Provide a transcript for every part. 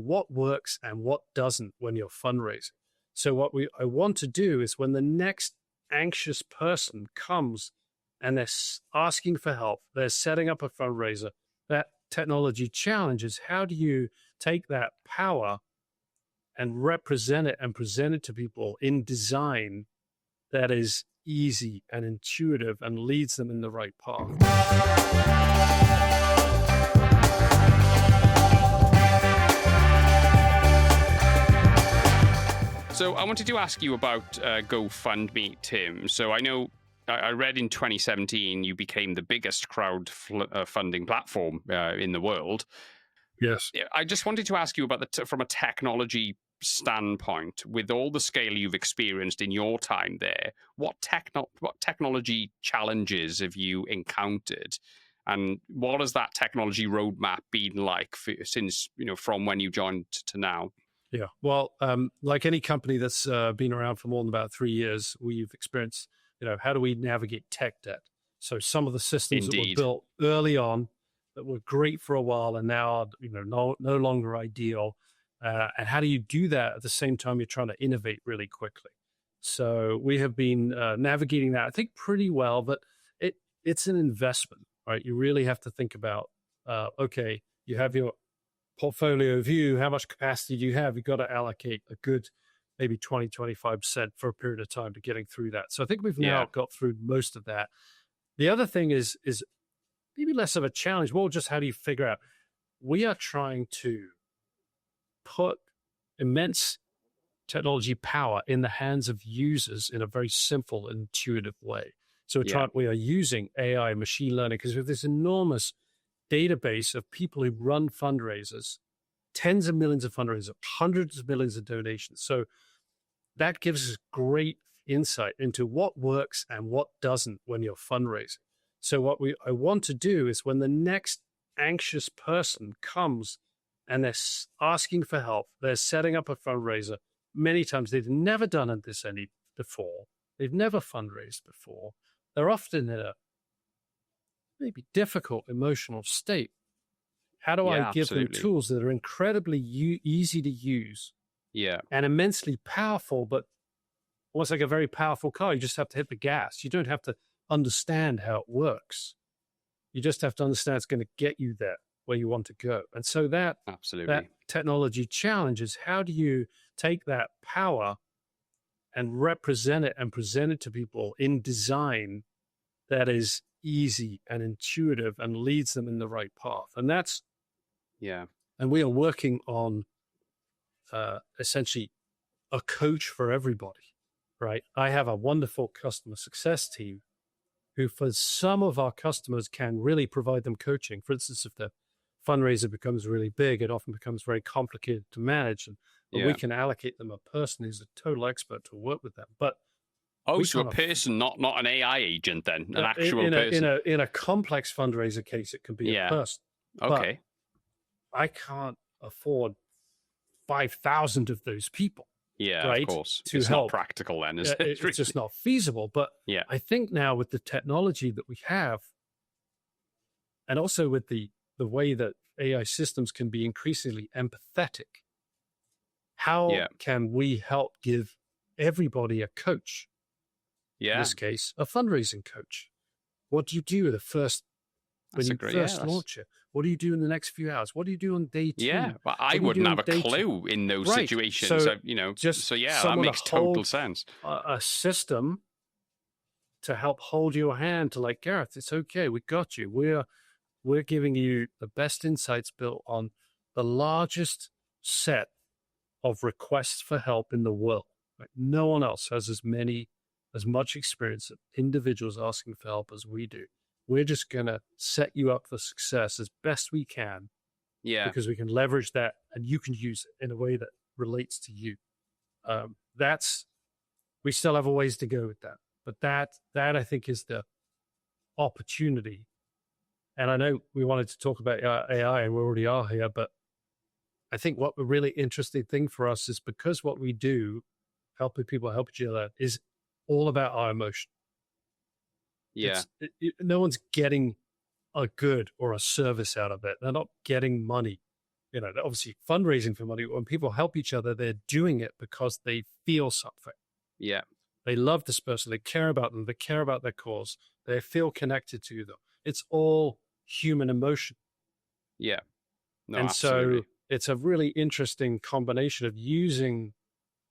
what works and what doesn't when you're fundraising. So what I want to do is when the next anxious person comes and they're asking for help, they're setting up a fundraiser, that technology challenge is how do you take that power and represent it and present it to people in design that is easy and intuitive and leads them in the right path. So I wanted to ask you about GoFundMe, Tim. So I know I read in 2017 you became the biggest crowdfunding platform in the world. Yes. I just wanted to ask you about from a technology standpoint, with all the scale you've experienced in your time there, what technology challenges have you encountered, and what has that technology roadmap been like since from when you joined to now? Yeah, well, like any company that's been around for more than about 3 years, we've experienced, how do we navigate tech debt? So some of the systems that were built early on that were great for a while and now are, no longer ideal. And how do you do that at the same time you're trying to innovate really quickly? So we have been navigating that, I think, pretty well, but it's an investment, right? You really have to think about, okay, you have your portfolio view, how much capacity do you have? You've got to allocate a good maybe 20, 25% for a period of time to getting through that. So I think we've now got through most of that. The other thing is maybe less of a challenge, more just how do you figure out, we are trying to put immense technology power in the hands of users in a very simple and intuitive way. So we are using AI and machine learning because we have this enormous database of people who run fundraisers, tens of millions of fundraisers, hundreds of millions of donations. So that gives us great insight into what works and what doesn't when you're fundraising. So what I want to do is when the next anxious person comes and they're asking for help, they're setting up a fundraiser. Many times they've never done this before. They've never fundraised before. They're often in a maybe difficult emotional state. How do I give them tools that are incredibly easy to use and immensely powerful, but almost like a very powerful car? You just have to hit the gas. You don't have to understand how it works. You just have to understand it's going to get you there where you want to go. And so that technology challenge is how do you take that power and represent it and present it to people in design that is easy and intuitive and leads them in the right path. And that's, and we are working on essentially a coach for everybody, right? I have a wonderful customer success team who for some of our customers can really provide them coaching. For instance, if the fundraiser becomes really big, it often becomes very complicated to manage. And we can allocate them a person who's a total expert to work with them. But so a person, not an AI agent then, an actual person. In a complex fundraiser case, it can be a person. Okay. But I can't afford 5,000 of those people. Yeah, right? Of course. It's not practical then, is it? It's just not feasible. But I think now with the technology that we have, and also with the way that AI systems can be increasingly empathetic, how can we help give everybody a coach? In this case, a fundraising coach. What do you do when you first launch it? What do you do in the next few hours? What do you do on day 2? Yeah, but I wouldn't have a clue in those situations. So, that makes total sense. A system to help hold your hand to like, Gareth, it's okay. We got you. We're giving you the best insights built on the largest set of requests for help in the world. Right? No one else has as much experience of individuals asking for help as we do. We're just going to set you up for success as best we can. Yeah. Because we can leverage that and you can use it in a way that relates to you. We still have a ways to go with that. But that I think is the opportunity. And I know we wanted to talk about AI and we already are here, but I think what the really interesting thing for us is because what we do, helping people help each other, is all about our emotion. Yeah. No one's getting a good or a service out of it. They're not getting money. obviously fundraising for money. When people help each other, they're doing it because they feel something. Yeah. They love this person. They care about them. They care about their cause. They feel connected to them. It's all human emotion. Yeah. No, and absolutely. So it's a really interesting combination of using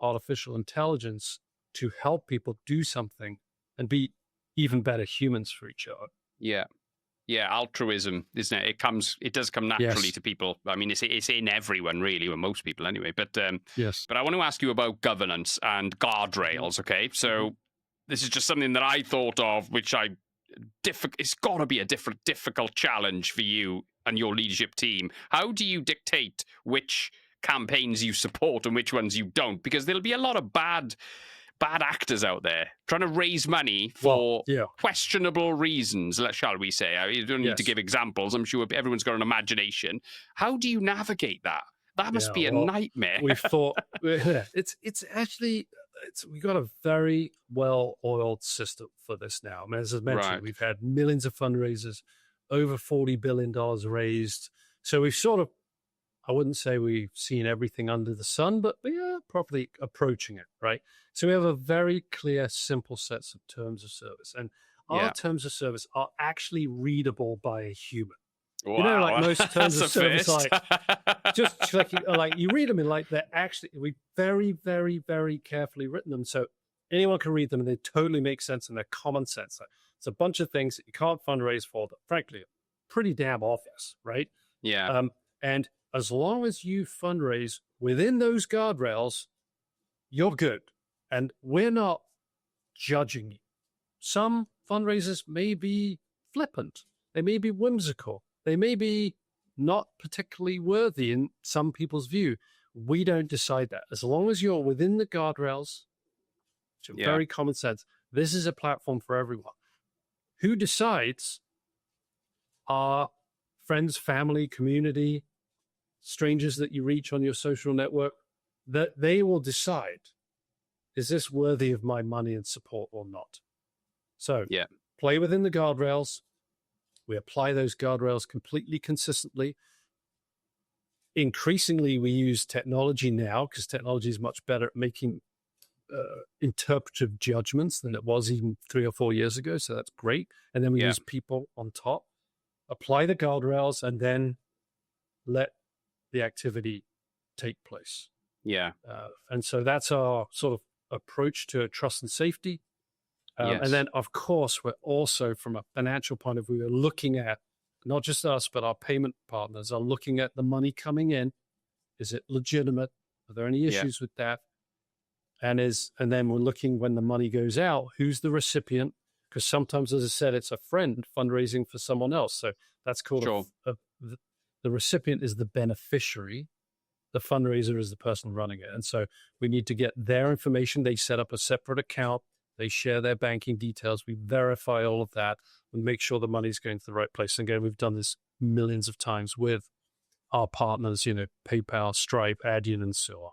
artificial intelligence to help people do something and be even better humans for each other. Yeah. Yeah, altruism, isn't it? It does come naturally to people. I mean, it's in everyone, really, or most people anyway. But yes. But I want to ask you about governance and guardrails. Okay, so this is just something that I thought of, which it's got to be a difficult challenge for you and your leadership team. How do you dictate which campaigns you support and which ones you don't? Because there'll be a lot of bad actors out there trying to raise money for questionable reasons, shall we say. You don't need to give examples. I'm sure everyone's got an imagination. How do you navigate that? That must be a nightmare. We've thought it's actually we got a very well-oiled system for this now. I mean, as I mentioned, we've had millions of fundraisers, over $40 billion raised. So we've sort of, I wouldn't say we've seen everything under the sun, but we are probably approaching it, right? So we have a very clear, simple sets of terms of service. And our terms of service are actually readable by a human. Wow. Like most terms of service, just like you read them in they're actually, we very, very, very carefully written them. So anyone can read them and they totally make sense and they're common sense. It's a bunch of things that you can't fundraise for that, frankly, are pretty damn obvious, right? Yeah. And as long as you fundraise within those guardrails, you're good. And we're not judging you. Some fundraisers may be flippant. They may be whimsical. They may be not particularly worthy in some people's view. We don't decide that. As long as you're within the guardrails, which are very common sense, this is a platform for everyone. Who decides? Our friends, family, community, strangers that you reach on your social network, that they will decide, is this worthy of my money and support or not? So play within the guardrails. We apply those guardrails completely consistently. Increasingly, we use technology now because technology is much better at making interpretive judgments than it was even 3 or 4 years ago. So that's great. And then we use people on top, apply the guardrails, and then let the activity take place. Yeah. And so that's our sort of approach to trust and safety. And then, of course, we're also, from a financial point of view, we're looking at, not just us, but our payment partners are looking at the money coming in. Is it legitimate? Are there any issues with that? And then we're looking when the money goes out, who's the recipient? Because sometimes, as I said, it's a friend fundraising for someone else. So that's called the recipient is the beneficiary. The fundraiser is the person running it. And so we need to get their information. They set up a separate account. They share their banking details. We verify all of that and make sure the money's going to the right place. And again, we've done this millions of times with our partners, PayPal, Stripe, Adyen, and so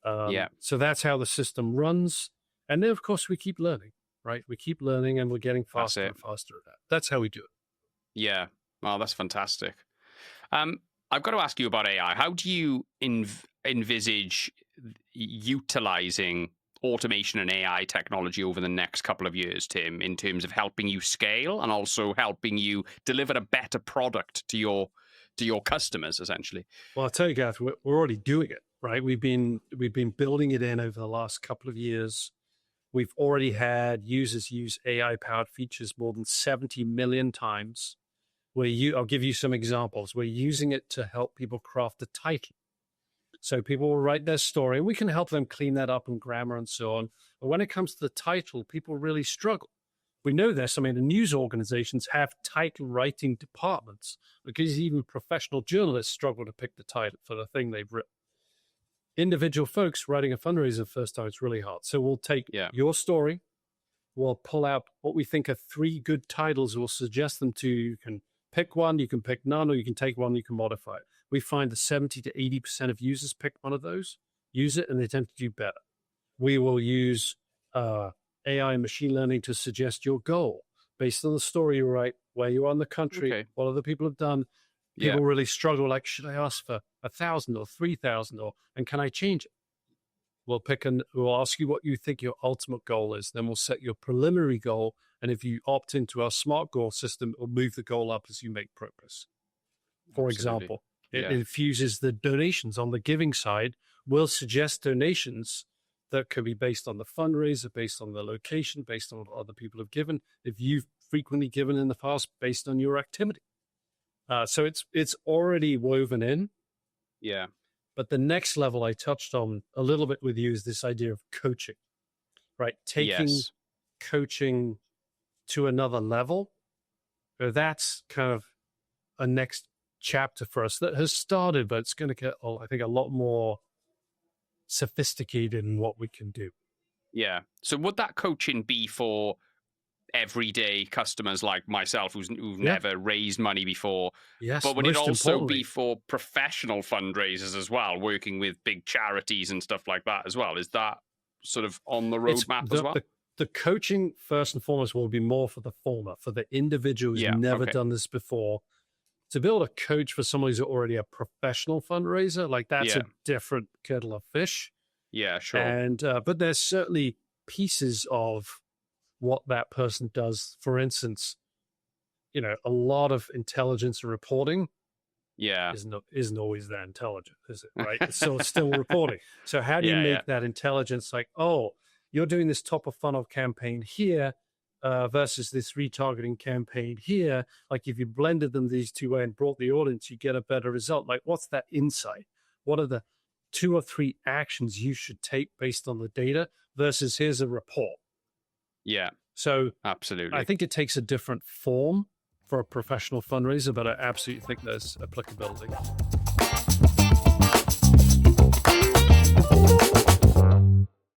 on. So that's how the system runs. And then, of course, we keep learning, right? We keep learning and we're getting faster and faster at that. That's how we do it. Yeah. Oh, that's fantastic. I've got to ask you about AI. How do you envisage utilizing automation and AI technology over the next couple of years, Tim, in terms of helping you scale and also helping you deliver a better product to your customers, essentially? Well, I'll tell you, Gareth, we're already doing it, right? We've been building it in over the last couple of years. We've already had users use AI-powered features more than 70 million times. I'll give you some examples. We're using it to help people craft a title. So people will write their story, and we can help them clean that up in grammar and so on. But when it comes to the title, people really struggle. We know this. I mean, the news organizations have title writing departments because even professional journalists struggle to pick the title for the thing they've written. Individual folks writing a fundraiser the first time, it's really hard. So we'll take your story. We'll pull out what we think are 3 good titles. We'll suggest them to you. You can pick one, you can pick none, or you can take one, you can modify it. We find that 70 to 80% of users pick one of those, use it, and they tend to do better. We will use AI and machine learning to suggest your goal based on the story you write, where you are in the country, what other people have done. People really struggle, like, should I ask for 1,000 or 3,000, and can I change it? We'll ask you what you think your ultimate goal is. Then we'll set your preliminary goal. And if you opt into our SMART goal system, it'll move the goal up as you make progress. For example, it infuses the donations on the giving side. We'll suggest donations that could be based on the fundraiser, based on the location, based on what other people have given. If you've frequently given in the past, based on your activity. So it's already woven in. Yeah. But the next level I touched on a little bit with you is this idea of coaching, right? Taking coaching to another level. That's kind of a next chapter for us that has started, but it's going to get, I think, a lot more sophisticated in what we can do. Yeah. So would that coaching be for everyday customers like myself who've never raised money before? Yes. But would it also be for professional fundraisers as well, working with big charities and stuff like that as well? Is that sort of on the roadmap as well? The coaching, first and foremost, will be more for the former, for the individual who's never done this before. To be able to coach for someone who's already a professional fundraiser, like that's a different kettle of fish. Yeah, sure. And but there's certainly pieces of what that person does. For instance, a lot of intelligence and reporting isn't always that intelligent, is it? Right? It's still reporting. So how do you make that intelligence like, oh, you're doing this top of funnel campaign here versus this retargeting campaign here. Like if you blended them these two and brought the audience, you get a better result. Like what's that insight? What are the 2 or 3 actions you should take based on the data versus here's a report? Yeah. So absolutely. I think it takes a different form for a professional fundraiser, but I absolutely think there's applicability.